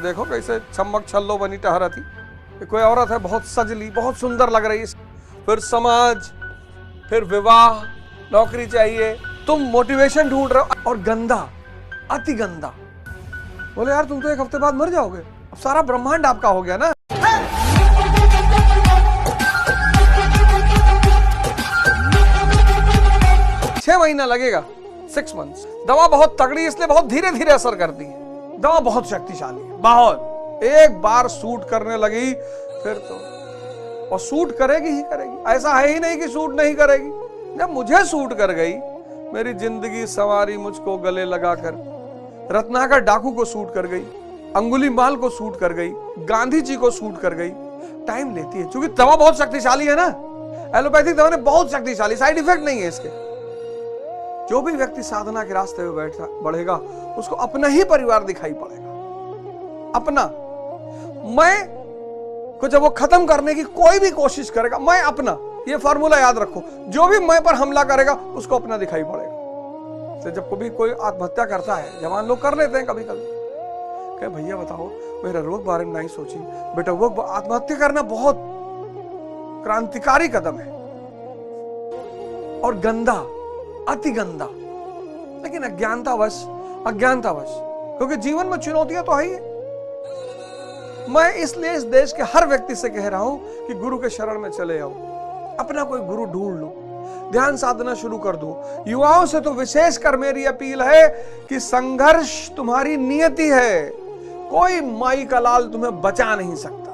देखो कैसे चमक छल्लो बनी टहरा थी। कोई औरत है बहुत सजली, बहुत सुंदर लग रही है। फिर समाज, फिर विवाह, नौकरी चाहिए, तुम मोटिवेशन ढूंढ रहे हो। और गंदा, अति गंदा। बोले यार तुम तो एक हफ्ते बाद मर जाओगे। अब सारा ब्रह्मांड आपका हो गया ना। छह महीना लगेगा, 6 months। दवा बहुत तगड़ी, इसलिए बहुत धीरे धीरे असर करती है। दवा बहुत शक्तिशाली है, बहुत। एक बार सूट करने लगी फिर तो, और सूट करेगी ही करेगी। ऐसा है ही नहीं कि सूट नहीं करेगी। जब मुझे सूट कर गई, मेरी जिंदगी सवारी मुझको गले लगाकर, रत्नाकर डाकू को सूट कर गई, अंगुलीमाल को सूट कर गई, गांधी जी को सूट कर गई। टाइम लेती है, क्योंकि दवा बहुत शक्तिशाली है ना। एलोपैथिक दवा ने बहुत शक्तिशाली, साइड इफेक्ट नहीं है इसके। जो भी व्यक्ति साधना के रास्ते में बैठा बढ़ेगा, उसको अपना ही परिवार दिखाई पड़ेगा। अपना मैं को जब वो खत्म करने की कोई भी कोशिश करेगा, मैं अपना, ये फॉर्मूला याद रखो, जो भी मैं पर हमला करेगा उसको अपना दिखाई पड़ेगा। तो जब कभी कोई आत्महत्या करता है, जवान लोग कर लेते हैं कभी कभी, कहे भैया बताओ मेरा रोग बारे में नहीं सोची। बेटा वो आत्महत्या करना बहुत क्रांतिकारी कदम है और गंदा, अति गंदा। लेकिन अज्ञानतावश, क्योंकि जीवन में चुनौतियां तो है ही। मैं इसलिए इस देश के हर व्यक्ति से कह रहा हूं कि गुरु के शरण में चले आओ, अपना कोई गुरु ढूंढ लो, ध्यान साधना शुरू कर दो। युवाओं से तो विशेष कर मेरी अपील है कि संघर्ष तुम्हारी नियति है, कोई माई का लाल तुम्हें बचा नहीं सकता।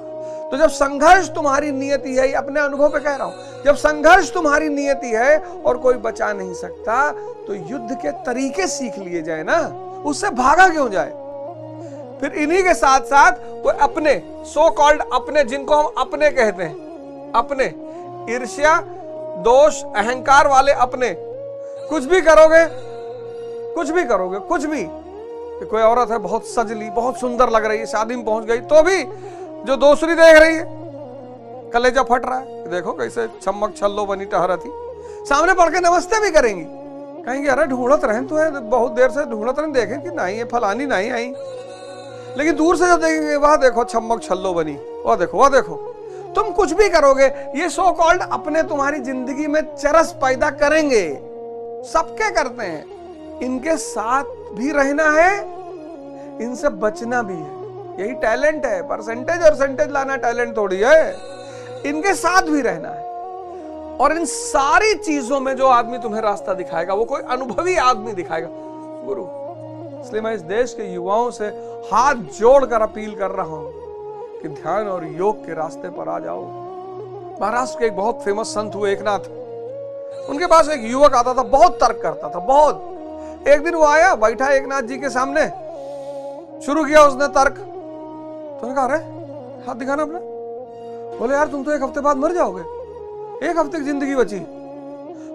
तो जब संघर्ष तुम्हारी नियति है, अपने अनुभव पे कह रहा हूं, जब संघर्ष तुम्हारी नियति है और कोई बचा नहीं सकता, तो युद्ध के तरीके सीख लिए जाए ना, उससे भागा क्यों जाए। फिर इन्हीं के साथ साथ वो अपने सो कॉल्ड अपने, जिनको हम अपने कहते हैं, अपने ईर्ष्या, दोष, अहंकार वाले अपने, कुछ भी करोगे, कुछ भी। कोई औरत है बहुत सजली, बहुत सुंदर लग रही है, शादी में पहुंच गई, तो भी जो दूसरी देख रही है कलेजा फट रहा है। देखो कैसे चमक छल्लो बनी टहरा थी। सामने पढ़ के नमस्ते भी करेंगी, कहेंगे अरे ढूंढत रहे तो है, बहुत देर से ढूंढत रहे, देखे कि नहीं ये फलानी नहीं आई। लेकिन दूर से जब देखेंगे, वह देखो चमक छल्लो बनी, वह देखो। तुम कुछ भी करोगे, ये सो कॉल्ड अपने तुम्हारी जिंदगी में चरस पैदा करेंगे। सबके करते हैं। इनके साथ भी रहना है, इनसे बचना भी है। यही टैलेंट है। परसेंटेज और सेंटेज लाना टैलेंट थोड़ी है, इनके साथ भी रहना है। और इन सारी चीजों में जो आदमी तुम्हें रास्ता दिखाएगा, वो कोई अनुभवी आदमी दिखाएगा, गुरु। इसलिए मैं इस देश के युवाओं से हाथ जोड़कर अपील कर रहा हूं कि ध्यान और योग के रास्ते पर आ जाओ। महाराष्ट्र के एक बहुत फेमस संत हुए एकनाथ, उनके पास एक युवक आता था, बहुत तर्क करता था, बहुत। एक दिन वो आया, बैठा एकनाथ जी के सामने, शुरू किया उसने तर्क। तो कहा, अरे हाथ दिखाना अपना। बोले यार तुम तो एक हफ्ते बाद मर जाओगे, एक हफ्ते की जिंदगी बची।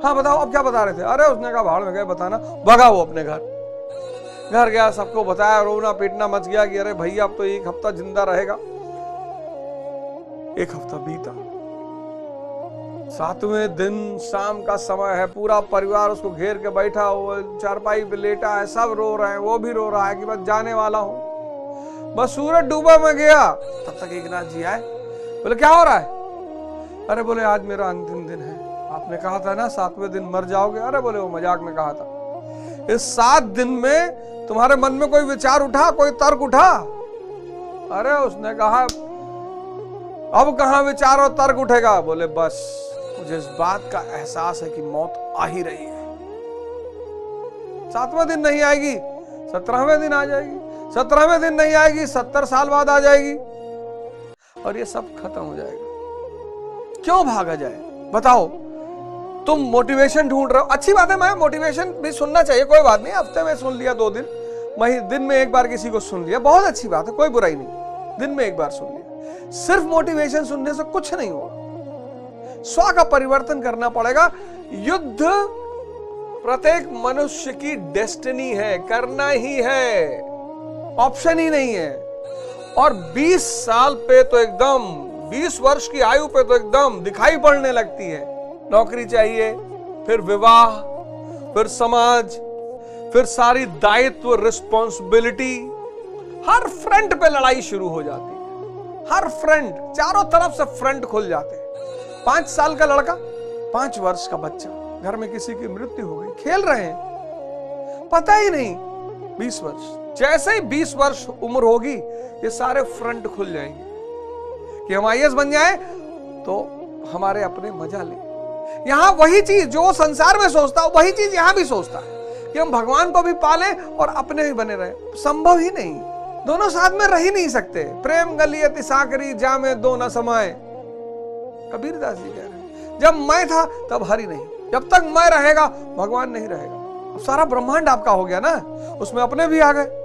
हाँ बताओ अब क्या बता रहे थे। अरे उसने कहा भाड़ में गए बताना। भगा वो अपने घर गया, सबको बताया, रोना पीटना मच गया कि अरे भैया अब तो एक हफ्ता जिंदा रहेगा। एक हफ्ता बीता, 7वें दिन शाम का समय है, पूरा परिवार उसको घेर के बैठा, वो चारपाई पे लेटा है, सब रो रहे हैं, वो भी रो रहा है कि बस जाने वाला हूं, बस सूरज डूबा मैं गया। तब तक एकनाथ जी आए। बोले क्या हो रहा है। अरे बोले आज मेरा अंतिम दिन है, आपने कहा था ना 7वें दिन मर जाओगे। अरे बोले वो मजाक में कहा था। इस 7 दिन में तुम्हारे मन में कोई विचार उठा, कोई तर्क उठा। अरे उसने कहा अब कहां विचार और तर्क उठेगा। बोले बस मुझे इस बात का एहसास है कि मौत आ ही रही है। 7वां दिन नहीं आएगी, 17वें दिन आ जाएगी, 17वें दिन नहीं आएगी, 70 साल बाद आ जाएगी, और ये सब खत्म हो जाएगा। क्यों भागा जाए बताओ। तुम मोटिवेशन ढूंढ रहे हो, अच्छी बात है, मैं मोटिवेशन भी सुनना चाहिए, कोई बात नहीं। हफ्ते में सुन लिया, 2 दिन में एक बार किसी को सुन लिया, बहुत अच्छी बात है, कोई बुराई नहीं। दिन में एक बार सुन लिया। सिर्फ मोटिवेशन सुनने से कुछ नहीं होगा, स्व का परिवर्तन करना पड़ेगा। युद्ध प्रत्येक मनुष्य की डेस्टिनी है, करना ही है, ऑप्शन ही नहीं है। और 20 साल पे तो एकदम, 20 वर्ष की आयु पे तो एकदम दिखाई पड़ने लगती है। नौकरी चाहिए, फिर विवाह, फिर समाज, फिर सारी दायित्व, रिस्पॉन्सिबिलिटी, हर फ्रंट पे लड़ाई शुरू हो जाती है, हर फ्रंट, चारों तरफ से फ्रंट खुल जाते हैं। 5 साल का लड़का, 5 वर्ष का बच्चा, घर में किसी की मृत्यु हो गई, खेल रहे हैं, पता ही नहीं। 20 वर्ष, जैसे ही 20 वर्ष उम्र होगी ये सारे फ्रंट खुल जाएंगे कि हम IAS बन जाए तो हमारे अपने मजा ले। यहां वही चीज जो संसार में सोचता है वही चीज यहां भी सोचता है कि हम भगवान को भी पालें और अपने भी बने रहे। संभव ही नहीं, दोनों साथ में रह ही नहीं सकते। प्रेम गलियति साकरी जामे दो न समाए, कबीरदास जी कह रहे हैं। जब मैं था तब हरि नहीं, जब तक मैं रहेगा भगवान नहीं रहेगा। अब सारा ब्रह्मांड आपका हो गया ना, उसमें अपने भी आ गए।